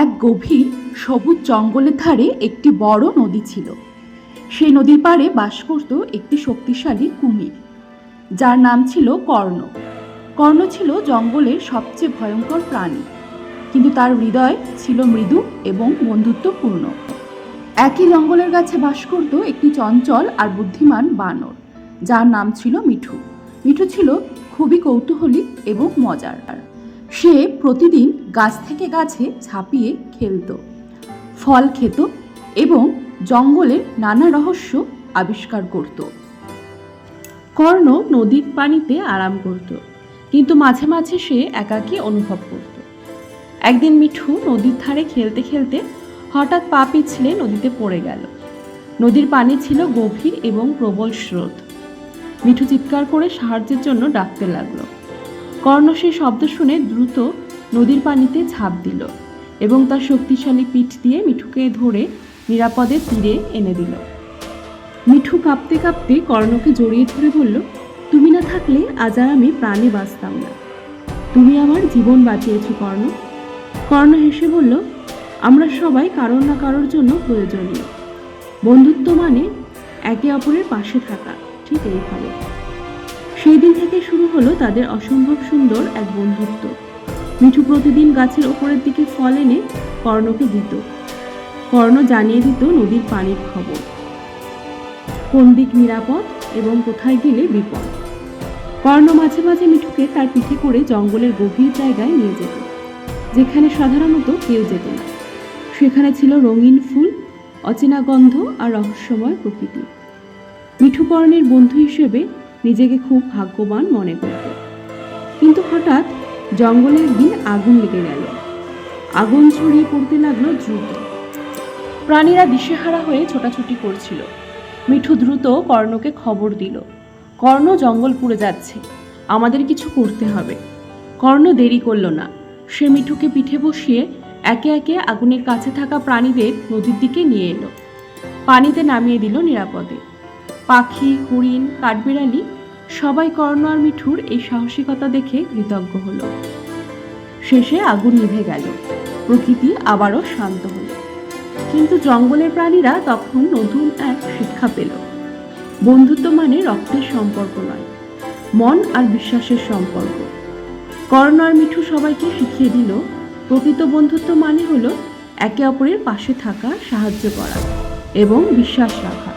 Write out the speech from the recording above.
এক গভীর সবুজ জঙ্গলের ধারে একটি বড় নদী ছিল। সেই নদীর পাড়ে বাস করত একটি শক্তিশালী কুমির, যার নাম ছিল কর্ণ। কর্ণ ছিল জঙ্গলের সবচেয়ে ভয়ঙ্কর প্রাণী, কিন্তু তার হৃদয় ছিল মৃদু এবং বন্ধুত্বপূর্ণ। একই জঙ্গলের গাছে বাস করত একটি চঞ্চল আর বুদ্ধিমান বানর, যার নাম ছিল মিঠু। মিঠু ছিল খুবই কৌতূহলী এবং মজার। সে প্রতিদিন গাছ থেকে গাছে ঝাঁপিয়ে খেলত, ফল খেত এবং জঙ্গলের নানা রহস্য আবিষ্কার করত। কর্ণ নদীর পানিতে আরাম করত, কিন্তু মাঝে মাঝে সে একাকী অনুভব করত। একদিন মিঠু নদীর ধারে খেলতে খেলতে হঠাৎ পা পিছলে নদীতে পড়ে গেল। নদীর পানি ছিল গভীর এবং প্রবল স্রোত। মিঠু চিৎকার করে সাহায্যের জন্য ডাকতে লাগলো। কর্ণ সেই শব্দ শুনে দ্রুত নদীর পানিতে ঝাঁপ দিল এবং তার শক্তিশালী পিঠ দিয়ে মিঠুকে ধরে নিরাপদে তীরে এনে দিল। মিঠু কাঁপতে কাঁপতে কর্ণকে জড়িয়ে ধরে বলল, তুমি না থাকলে আজ আর আমি প্রাণে বাঁচতাম না। তুমি আমার জীবন বাঁচিয়েছো কর্ণ। কর্ণ হেসে বলল, আমরা সবাই কারোর না কারোর জন্য প্রয়োজনীয়। বন্ধুত্ব মানে একে অপরের পাশে থাকা, ঠিক এইভাবে। সেই দিন থেকে শুরু হলো তাদের অসম্ভব সুন্দর এক বন্ধুত্ব। মিঠু প্রতিদিন গাছের ওপরের দিকে ফল এনে কর্ণকে দিত। কর্ণ জানিয়ে দিত নদীর পানির খবর, কোন দিক নিরাপদ এবং কোথায় গেলে বিপদ। কর্ণ মাঝে মাঝে মিঠুকে তার পিঠে করে জঙ্গলের গভীর জায়গায় নিয়ে যেত, যেখানে সাধারণত কেউ যেত না। সেখানে ছিল রঙিন ফুল, অচেনা গন্ধ আর রহস্যময় প্রকৃতি। মিঠু কর্ণের বন্ধু হিসেবে নিজেকে খুব ভাগ্যবান মনে করত। কিন্তু হঠাৎ জঙ্গলে একদিন আগুন লেগে গেল। আগুন ছড়িয়ে পড়তে লাগলো দ্রুত। প্রাণীরা দিশেহারা হয়ে ছোটাছুটি করছিল। মিঠু দ্রুত কর্ণকে খবর দিল, কর্ণ জঙ্গল পুড়ে যাচ্ছে, আমাদের কিছু করতে হবে। কর্ণ দেরি করল না। সে মিঠুকে পিঠে বসিয়ে একে একে আগুনের কাছে থাকা প্রাণীদের নদীর দিকে নিয়ে এলো। পানিতে নামিয়ে দিল নিরাপদে। পাখি, হরিণ, কাঠবিড়ালি সবাই কর্ণ আর মিঠুর এই সাহসিকতা দেখে কৃতজ্ঞ হলো। শেষে আগুন নিভে গেল, প্রকৃতি আবারও শান্ত হলো। কিন্তু জঙ্গলের প্রাণীরা তখন নতুন এক শিক্ষা পেল। বন্ধুত্ব মানে রক্তের সম্পর্ক নয়, মন আর বিশ্বাসের সম্পর্ক। কর্ণ আর মিঠু সবাইকে শিখিয়ে দিল, প্রকৃত বন্ধুত্ব মানে হলো একে অপরের পাশে থাকা, সাহায্য করা এবং বিশ্বাস রাখা।